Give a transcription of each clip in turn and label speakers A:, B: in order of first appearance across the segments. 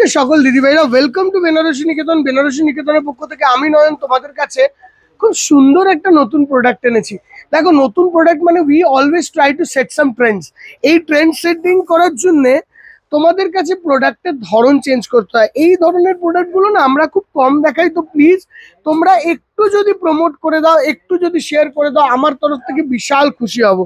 A: নমস্কার সকল দিদিভাইরা, welcome to Banarasi নিকেতন। বেনারসি নিকেতনের পক্ষ থেকে আমি নয়ন তোমাদের কাছে খুব সুন্দর একটা নতুন প্রোডাক্ট এনেছি। দেখো, নতুন প্রোডাক্ট মানে we always try to set some Trends. এই ট্রেন্ড সেটিং করার জন্য তোমাদের কাছে প্রোডাক্টের ধরন চেঞ্জ করতে হয়। এই ধরনের প্রোডাক্টগুলো না আমরা খুব কম দেখাই, তো প্লিজ তোমরা একটু যদি প্রমোট করে দাও, একটু যদি শেয়ার করে দাও, আমার তরফ থেকে বিশাল খুশি হব।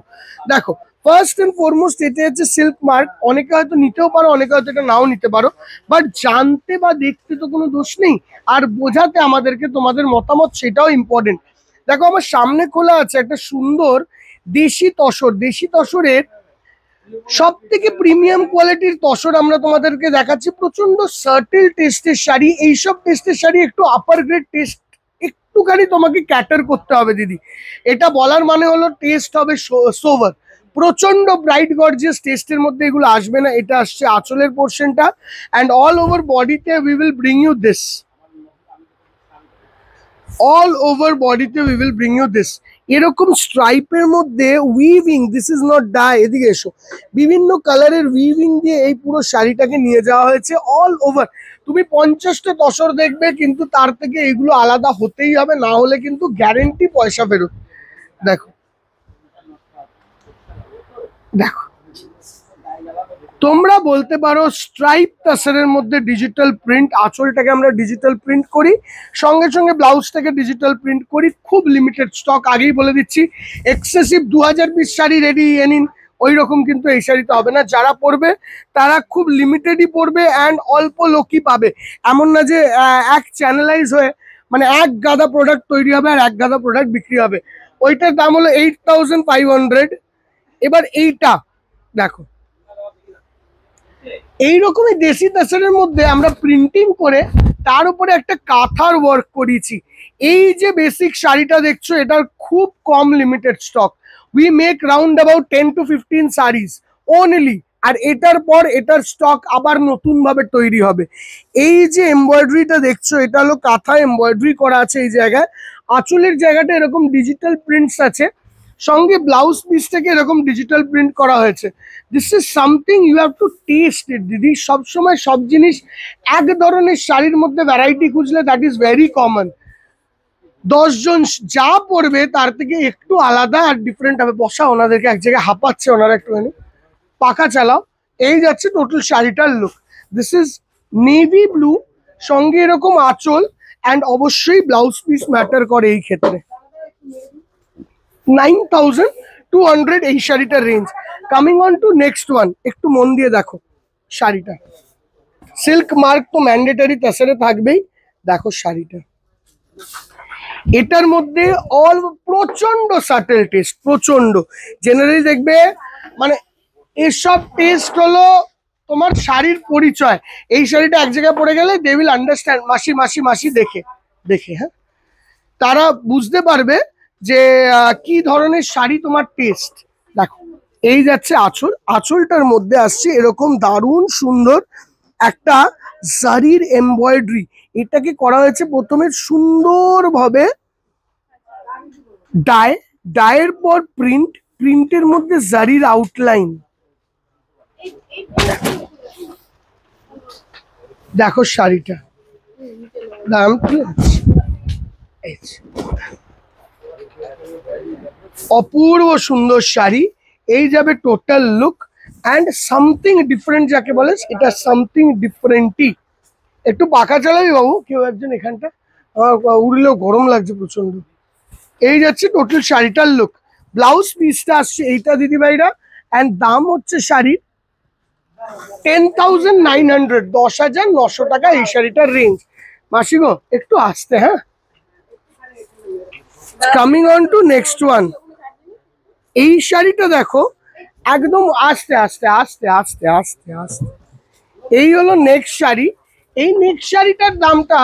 A: দেখো, ফার্স্ট এন্ড ফরমোস্ট এটা হচ্ছে সিল্ক মার্ক। অনেকে হয়তো নিতেও পারো, অনেকে হয়তো এটা নাও নিতে পারো, বাট জানতে বা দেখতে তো কোনো দোষ নেই, আর বোঝাতে আমাদেরকে তোমাদের মতামত সেটাও ইম্পর্টেন্ট। দেখো, আমার সামনে খোলা আছে একটা সুন্দর দেশি তসর। দেশি তসরের সব থেকে প্রিমিয়াম কোয়ালিটির তসর আমরা তোমাদেরকে দেখাচ্ছি। প্রচন্ড সার্টেল টেস্টের শাড়ি। এইসব টেস্টের শাড়ি একটু আপার গ্রেড টেস্ট, একটুখানি তোমাকে ক্যাটার করতে হবে দিদি। এটা বলার মানে হলো টেস্ট হবে সোভার। প্রচন্ড ব্রাইট গর্জিয়াস টেস্টের মধ্যে এগুলো আসবে না। এটা আসছে আঁচলের পোর্শনটা, অ্যান্ড অল ওভার বডিতে we will bring you this. All over বডিতে we will bring you this. এরকম স্ট্রাইপের মধ্যে weaving, this is not dye, এদিকে এসো, বিভিন্ন কালারের উইভিং দিয়ে এই পুরো শাড়িটাকে নিয়ে যাওয়া হয়েছে অল ওভার। তুমি 50টা তসর দেখবে, কিন্তু তার থেকে এগুলো আলাদা হতেই হবে, না হলে কিন্তু গ্যারেন্টি পয়সা ফেরত। দেখো দেখো, তোমরা বলতে পারো স্ট্রাইপ তাসারের মধ্যে ডিজিটাল প্রিন্ট। আঁচলটাকে আমরা ডিজিটাল প্রিন্ট করি, সঙ্গে সঙ্গে ব্লাউজটাকে ডিজিটাল প্রিন্ট করি। খুব লিমিটেড স্টক, আগেই বলে দিচ্ছি। এক্সেসিভ 2000 পিস শাড়ি রেডি এনিন, ওই রকম কিন্তু এই শাড়িতে হবে না। যারা পরবে তারা খুব লিমিটেডই পরবে, অ্যান্ড অল্প লোকই পাবে। এমন না যে এক চ্যানেলাইজ হয়ে মানে এক গাদা প্রোডাক্ট তৈরি হবে আর এক গাদা প্রোডাক্ট বিক্রি হবে। ওইটার দাম হলো 8500। এবার এইটা দেখো, এইরকমই দেশি তাসারের মধ্যে আমরা প্রিন্টিং করে তার উপরে একটা কাঁথার ওয়ার্ক করিয়েছি। এই যে বেসিক শাড়িটা দেখছো, এটার খুব কম limited stock. We make round about 10 to 15 saris only, আর এটার পর এটার স্টক আবার নতুন ভাবে তৈরি হবে। এই যে এমব্রয়ডারিটা দেখছো, এটা হলো কাঁথা এমব্রয়ডারি করা আছে এই জায়গায়। আঁচলের জায়গাটা এরকম ডিজিটাল প্রিন্টস আছে, সঙ্গে ব্লাউজ পিসটাকে এরকম ডিজিটাল প্রিন্ট করা হয়েছে। This is something you have to test it দিদি। সবসময় সব জিনিস এক ধরনের শাড়ির মধ্যে ভ্যারাইটি খুঁজলে দ্যাট ইজ ভেরি কমন। 10 জন যা পড়বে তার থেকে একটু আলাদা আর ডিফারেন্ট হবে। বসা, ওনাদেরকে এক জায়গায় হাঁপাচ্ছে ওনারা, একটুখানি পাখা চালাও। এই যাচ্ছে টোটাল শাড়িটার look. This is navy blue, সঙ্গে এরকম আঁচল, অ্যান্ড অবশ্যই ব্লাউজ পিস ম্যাটার করে এই ক্ষেত্রে। 9200 এই শাড়িটার range. Coming on to next one, একটু মন দিয়ে দেখো শাড়িটা। সিল্ক মার্ক তো ম্যান্ডেটারি তাসারে থাকবেই। দেখো শাড়িটা, এটার মধ্যে অল প্রচন্ড সাটেল টেস্ট, প্রচন্ড। জেনারেলি দেখবে মানে এসব টেস্ট হলো তোমার শাড়ির পরিচয়। এই শাড়িটা এক জায়গায় পড়ে গেলে দে উইল আন্ডারস্ট্যান্ড, মাসি মাসি মাসি দেখে দেখে, হ্যাঁ, তারা বুঝতে পারবে যে কি ধরনের শাড়ি তোমার টেস্ট। দেখো, এই যাচ্ছে আঁচল। আঁচলটার মধ্যে আসছে এরকম দারুণ সুন্দর একটা জারির এমব্রয়ডারি। এটাকে করা হয়েছে প্রথমে সুন্দরভাবে ডায়ের পর প্রিন্ট, প্রিন্টের মধ্যে জারির আউটলাইন। দেখো শাড়িটা দাম কি আছে, অপূর্ব সুন্দর শাড়ি। এই যাবে total look, and something different যাকে বলে, এটা সামথিং ডিফারেন্টই। একটু পাখা চালাবি বাবু কেউ একজন এখানটা, উড়লেও গরম লাগছে প্রচন্ড। এই যাচ্ছে টোটাল শাড়িটার লুক। ব্লাউজ পিসটা আসছে এইটা দিদিভাইরা, অ্যান্ড দাম হচ্ছে শাড়ির 10,900, 10,900 টাকা এই শাড়িটার রেঞ্জ। মাসি গো একটু আসতে, হ্যাঁ। Coming on to next one, এই শাড়িটা দেখো একদম আস্তে আস্তে আস্তে আস্তে আস্তে আস্তে। এই হলো নেক্সট শাড়ি। এই নেক্সট শাড়িটার দামটা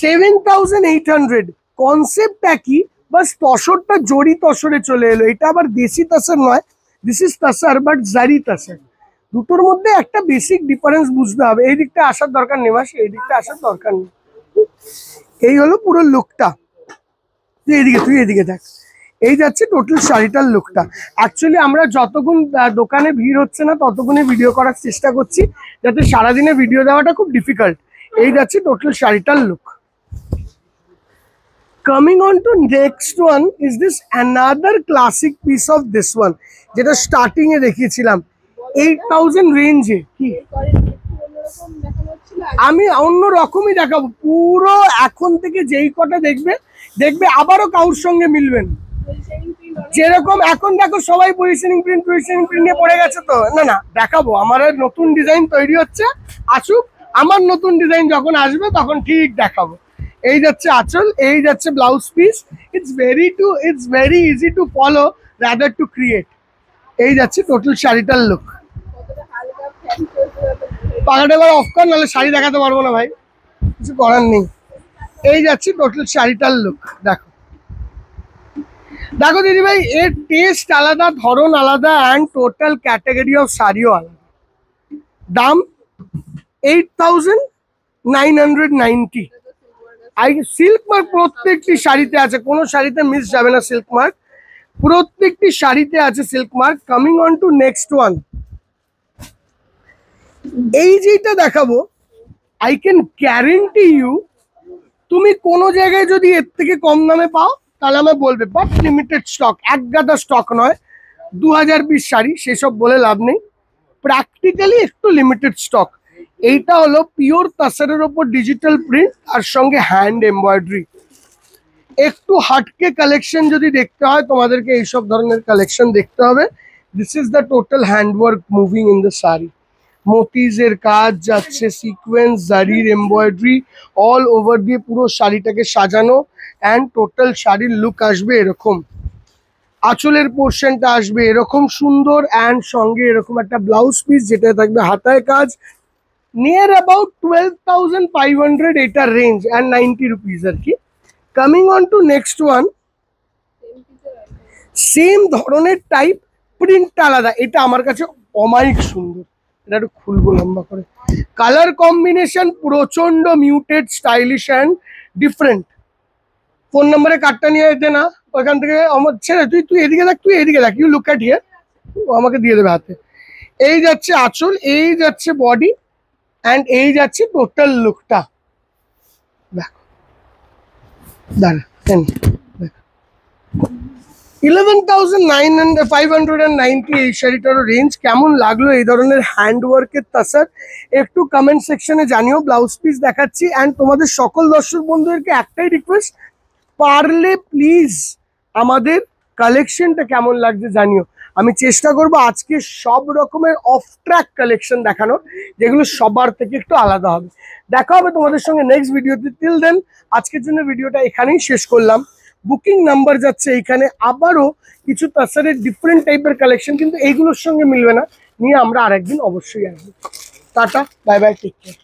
A: 7,800। কনসেপ্টটা কি, বাস তসরটা জরি তসরে চলে এলো। এটা আবার দেশি তসর নয়, দিস ইজ তসর বাট জারি তসর। দুটোর মধ্যে একটা বেসিক ডিফারেন্স বুঝতে হবে। এই দিকটা আসার দরকার নেই মাসি, এই দিকটা আসার দরকার নেই। এই হলো পুরো লুকটা। তুই এদিকে দেখ। এই যাচ্ছে টোটাল শাড়িটার লুকটা। অ্যাকচুয়ালি আমরা যতক্ষণ দোকানে ভিড় হচ্ছে না ততক্ষণই ভিডিও করার চেষ্টা করছি, যাতে সারাদিনে ভিডিও দেওয়াটা খুব ডিফিকাল্ট। এই যাচ্ছে টোটাল শাড়িটার look. Coming on to next one is this another classic piece of this one, যেটা স্টার্টিং এ দেখিয়েছিলাম 8000 রেঞ্জে। কি আমি অন্য রকমই দেখাবো পুরো, এখন থেকে যেই কটা দেখবে দেখবে আবারও কাউর সঙ্গে মিলবেন। যেরকম এখন দেখো সবাই পজিশনিং প্রিন্ট নিয়ে পড়ে গেছে, তো না না দেখাবো, আমার নতুন ডিজাইন তৈরি হচ্ছে, আসুক আমার নতুন ডিজাইন যখন আসবে তখন ঠিক দেখাবো। এই যাচ্ছে আঁচল, এই যাচ্ছে blouse piece. It's very easy to follow rather to create. এই যাচ্ছে টোটাল শাড়িটার লুক। পাখাটা এবার অফ কর, নাহলে শাড়ি দেখাতে পারবো না ভাই, কিছু করার নেই। এই যাচ্ছে টোটাল শাড়িটার লুক। দেখো দেখো দিদি ভাই, এর টেস্ট আলাদা, ধরন আলাদা, অ্যান্ড টোটাল ক্যাটাগরি অফ শাড়িও আলাদা। দাম 8990। সিল্ক মার্ক প্রত্যেকটি শাড়িতে আছে, কোনো শাড়িতে মিস যাবে না সিল্ক মার্ক, প্রত্যেকটি শাড়িতে আছে silk mark. Coming on to next one, এই যেটা দেখাবো আই ক্যান গ্যারেন্টি ইউ, তুমি কোনো জায়গায় যদি এর থেকে কম দামে পাও তাহলে আমায় বলবে, বাট লিমিটেড স্টক, এক গাদা স্টক নয়, 2020 শাড়ি, সেসব বলে লাভ নেই, প্র্যাকটিক্যালি একটু লিমিটেড স্টক। এইটা হলো পিওর তাসারের ওপর ডিজিটাল প্রিন্ট, আর সঙ্গে হ্যান্ড এমব্রয়ডারি। একটু হাটকে কালেকশন যদি দেখতে হয় তোমাদেরকে এইসব ধরনের কালেকশন দেখতে হবে। This is the total handwork moving in the sari. মতিজের কাজ যাচ্ছে, সিকোয়েন্স, জারির এমব্রয়ডারি অল ওভার দিয়ে পুরো শাড়িটাকে সাজানো, অ্যান্ড টোটাল শাড়ির লুক আসবে এরকম। আঁচলের পোর্শনটা আসবে এরকম সুন্দর, অ্যান্ড সঙ্গে এরকম একটা ব্লাউজ পিস যেটা থাকবে হাতায় কাজ, নিয়ার অ্যাবাউট 12,500 এটার রেঞ্জ, অ্যান্ড 90 রুপিস আর কি। Coming on to next one, same ধরনের টাইপ, প্রিন্টটা আলাদা। এটা আমার কাছে অমায়িক সুন্দর, এটা একটু খুলবো লম্বা করে। কালার কম্বিনেশন প্রচন্ড muted, stylish and different. Phone নম্বরে কার্ডটা নিয়ে যেতে না, ওইখান থেকে আমার ছেড়ে তুই এদিকে দেখ, তুই এদিকে দেখ, ইউ লুক অ্যাট হিয়ার, আমাকে দিয়ে দেবে হাতে। এই যাচ্ছে আঁচল, এই যাচ্ছে বডি, অ্যান্ড এই যাচ্ছে টোটাল লুকটা। দেখো দাঁড়া, 11,590 এই শাড়িটারও রেঞ্জ। কেমন লাগলো এই ধরনের হ্যান্ডওয়ার্কের তাসার, একটু কমেন্ট সেকশনে জানিও। ব্লাউজ পিস দেখাচ্ছি, অ্যান্ড তোমাদের সকল দর্শক বন্ধুদেরকে একটাই রিকোয়েস্ট, পারলে প্লিজ আমাদের কালেকশনটা কেমন লাগছে জানিও। আমি চেষ্টা করব আজকে সব রকমের অফ ট্র্যাক কালেকশন দেখানোর, যেগুলো সবার থেকে একটু আলাদা হবে। দেখা হবে তোমাদের সঙ্গে নেক্সট ভিডিওতে। টিল দেন আজকের জন্য ভিডিওটা এখানেই শেষ করলাম। বুকিং নাম্বার যাচ্ছে এইখানে, আবারও কিছু তাসারের ডিফারেন্ট টাইপের কালেকশন, কিন্তু এইগুলোর সঙ্গে মিলবে না, নিয়ে আমরা আরেকদিন অবশ্যই আসবো। Tata, bye bye, take care.